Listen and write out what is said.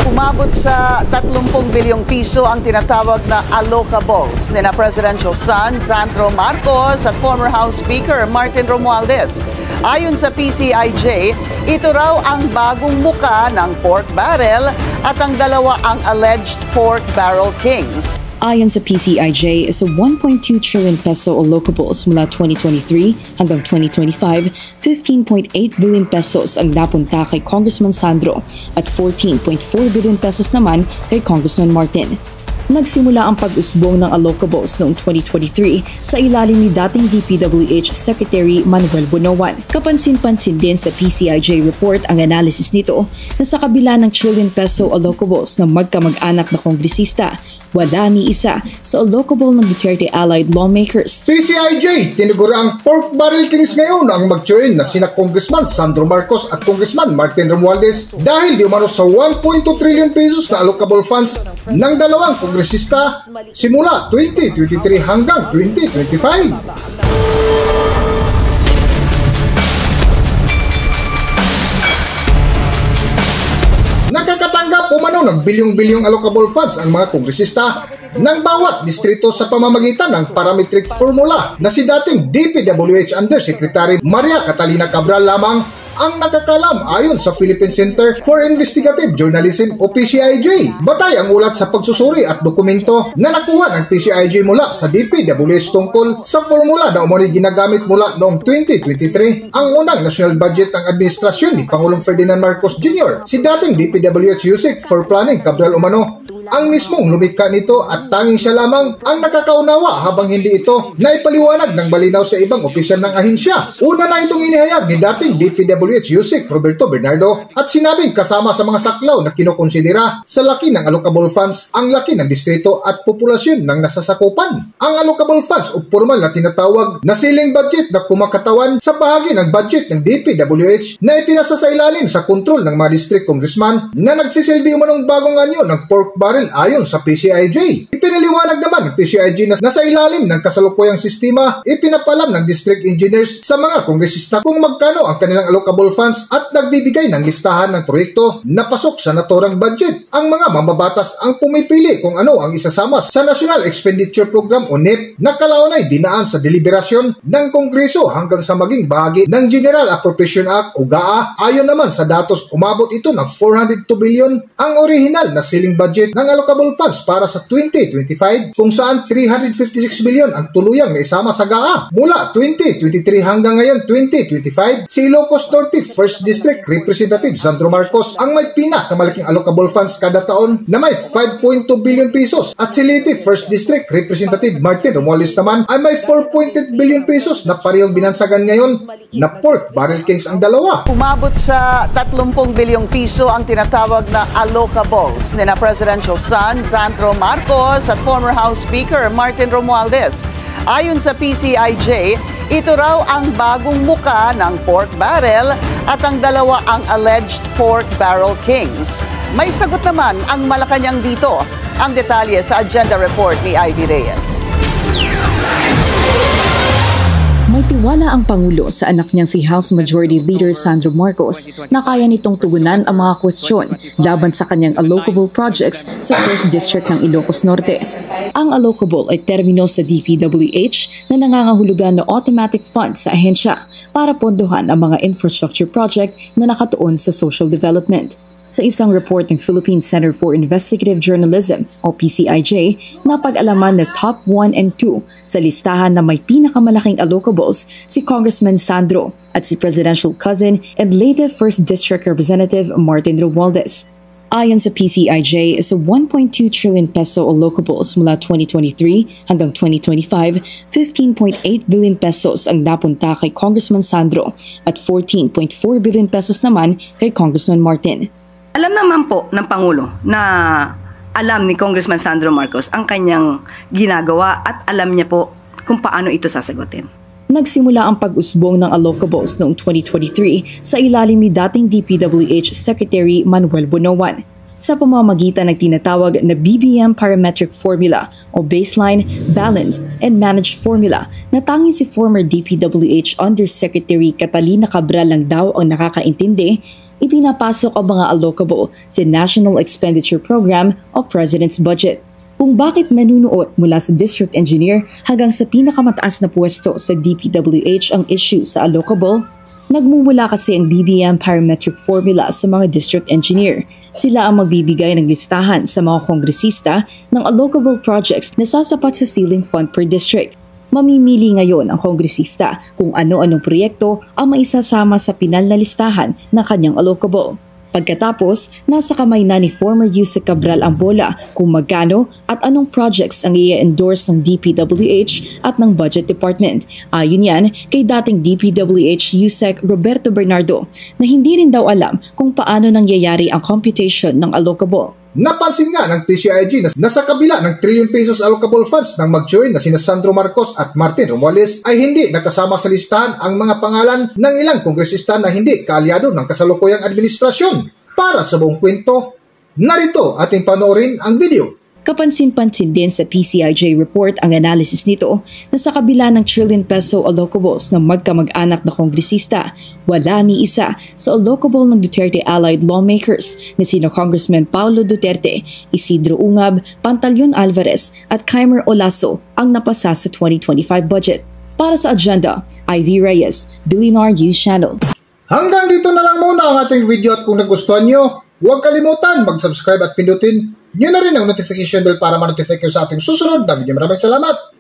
Umabot sa 30 bilyong piso ang tinatawag na allocables ni na Presidential son Sandro Marcos at former House Speaker Martin Romualdez. Ayon sa PCIJ, ito raw ang bagong muka ng pork barrel at ang dalawa ang alleged pork barrel kings. Ayon sa PCIJ, sa 1.2 trillion peso allocables mula 2023 hanggang 2025, 15.8 billion pesos ang napunta kay Congressman Sandro at 14.4 billion pesos naman kay Congressman Martin. Nagsimula ang pag-usbong ng allocables noong 2023 sa ilalim ni dating DPWH Secretary Manuel Bonoan. Kapansin-pansin din sa PCIJ report ang analysis nito na sa kabila ng trillion peso allocables ng magkamag-anak na kongresista, wala ni isa sa allocable ng Duterte allied lawmakers. PCIJ, tinugura ang pork barrel kings ngayon ang mag-join na sina Congressman Sandro Marcos at Congressman Martin Romualdez dahil di umano sa 1.2 trillion pesos na allocable funds ng dalawang kongresista simula 2023 hanggang 2025. Nakakatanggap umano ng bilyong-bilyong allocable funds ang mga kongresista ng bawat distrito sa pamamagitan ng parametric formula na si dating DPWH Undersecretary Maria Catalina Cabral lamang ang nakakalam ayon sa Philippine Center for Investigative Journalism o PCIJ. Batay ang ulat sa pagsusuri at dokumento na nakuha ng PCIJ mula sa DPWH tungkol sa formula na umano'y ginagamit mula noong 2023 ang unang national budget ng administrasyon ni Pangulong Ferdinand Marcos Jr. Si dating DPWH Yusek for Planning Cabral umano ang mismong lumikha nito at tanging siya lamang ang nakakaunawa habang hindi ito naipaliwanag ng malinaw sa ibang opisyal ng ahensya. Una na itong inihayag ni dating DPWH Yusek Roberto Bernardo at sinabing kasama sa mga saklaw na kinukonsidera sa laki ng allocable funds ang laki ng distrito at populasyon ng nasasakupan. Ang allocable funds o formal na tinatawag na ceiling budget na kumakatawan sa bahagi ng budget ng DPWH na ipinasa sa ilalim sa kontrol ng mga district congressman na nagsisilbi umanong bagong anyo ng pork barrel ayon sa PCIJ. Ipinaliwanag naman ng PCIJ na nasa ilalim ng kasalukuyang sistema, ipinapalam ng district engineers sa mga kongresista kung magkano ang kanilang allocable funds at nagbibigay ng listahan ng proyekto na pasok sa naturang budget. Ang mga mambabatas ang pumipili kung ano ang isasama sa National Expenditure Program o NEP na kalaunay dinaan sa deliberasyon ng Kongreso hanggang sa maging bahagi ng General Appropriation Act o GAA. Ayon naman sa datos, umabot ito ng 402 billion ang original na ceiling budget ng allocable funds para sa 2025 kung saan 356 billion ang tuluyang na isama sa GAA. Mula 2023 hanggang ngayon 2025, si Ilocos Norte 1st District Representative Sandro Marcos ang may pinakamalaking allocable funds kada taon na may 5.2 billion pesos at si Leyte 1st District Representative Martin Romualdez naman ay may 4.8 billion pesos na parehong binansagan ngayon na pork barrel kings ang dalawa. Umabot sa 30 bilyong piso ang tinatawag na allocables ni na Presidential son Sandro Marcos at former House Speaker Martin Romualdez. Ayon sa PCIJ, ito raw ang bagong muka ng pork barrel at ang dalawa ang alleged pork barrel kings. May sagot naman ang Malacanang dito. Ang detalye sa agenda report ni Ivy Reyes. May tiwala ang Pangulo sa anak niyang si House Majority Leader Sandro Marcos na kaya nitong tugunan ang mga kwestiyon laban sa kanyang allocable projects sa 1st District ng Ilocos Norte. Ang allocable ay termino sa DPWH na nangangahulugan na automatic funds sa ahensya para pondohan ang mga infrastructure project na nakatuon sa social development. Sa isang report ng Philippine Center for Investigative Journalism o PCIJ, napag-alaman na top 1 and 2 sa listahan na may pinakamalaking allocables si Congressman Sandro at si presidential cousin and Leyte 1st District Representative Martin Romualdez. Ayon sa PCIJ, sa 1.2 trillion peso allocables mula 2023 hanggang 2025, 15.8 billion pesos ang napunta kay Congressman Sandro at 14.4 billion pesos naman kay Congressman Martin. Alam naman po ng Pangulo na alam ni Congressman Sandro Marcos ang kanyang ginagawa at alam niya po kung paano ito sasagutin. Nagsimula ang pag-usbong ng allocables noong 2023 sa ilalim ni dating DPWH Secretary Manuel Bonoan sa pamamagitan ng tinatawag na BBM Parametric Formula o Baseline, Balanced, and Managed Formula na tanging si former DPWH Undersecretary Catalina Cabral lang daw ang nakakaintindi ipinapasok ang mga allocable sa National Expenditure Program o President's Budget. Kung bakit nanunuot mula sa district engineer hanggang sa pinakamataas na pwesto sa DPWH ang issue sa allocable, nagmumula kasi ang BBM parametric formula sa mga district engineer. Sila ang magbibigay ng listahan sa mga kongresista ng allocable projects na sasapat sa ceiling fund per district. Mamimili ngayon ang kongresista kung ano-anong proyekto ang maisasama sa pinal na listahan ng kanyang allocable. Pagkatapos, nasa kamay na ni former Yusek Cabral ang bola kung magkano at anong projects ang i-endorse ng DPWH at ng Budget Department. Ayon yan kay dating DPWH Yusek Roberto Bernardo na hindi rin daw alam kung paano nangyayari ang computation ng allocable. Napansin nga ng PCIG na sa kabila ng trillion pesos allocable funds ng mag-join na sina Sandro Marcos at Martin Romualdez ay hindi nakasama sa listahan ang mga pangalan ng ilang kongresista na hindi kaalyado ng kasalukuyang administrasyon. Para sa buong kwento, narito ating panoorin ang video. Kapansin-pansin din sa PCIJ report ang analysis nito na sa kabila ng trillion peso allocables ng magkamag-anak na kongresista, wala ni isa sa allocable ng Duterte allied lawmakers na sina Congressman Paulo Duterte, Isidro Ungab, Pantaleon Alvarez at Kaimer Olaso ang napasa sa 2025 budget. Para sa agenda, Ivy Reyes, Billionaire News Channel. Hanggang dito na lang muna ang ating video at kung nagustuhan nyo, huwag kalimutan mag-subscribe at pindutin nyo na rin ang notification bell para ma-notify kayo sa ating susunod na video. Maraming salamat!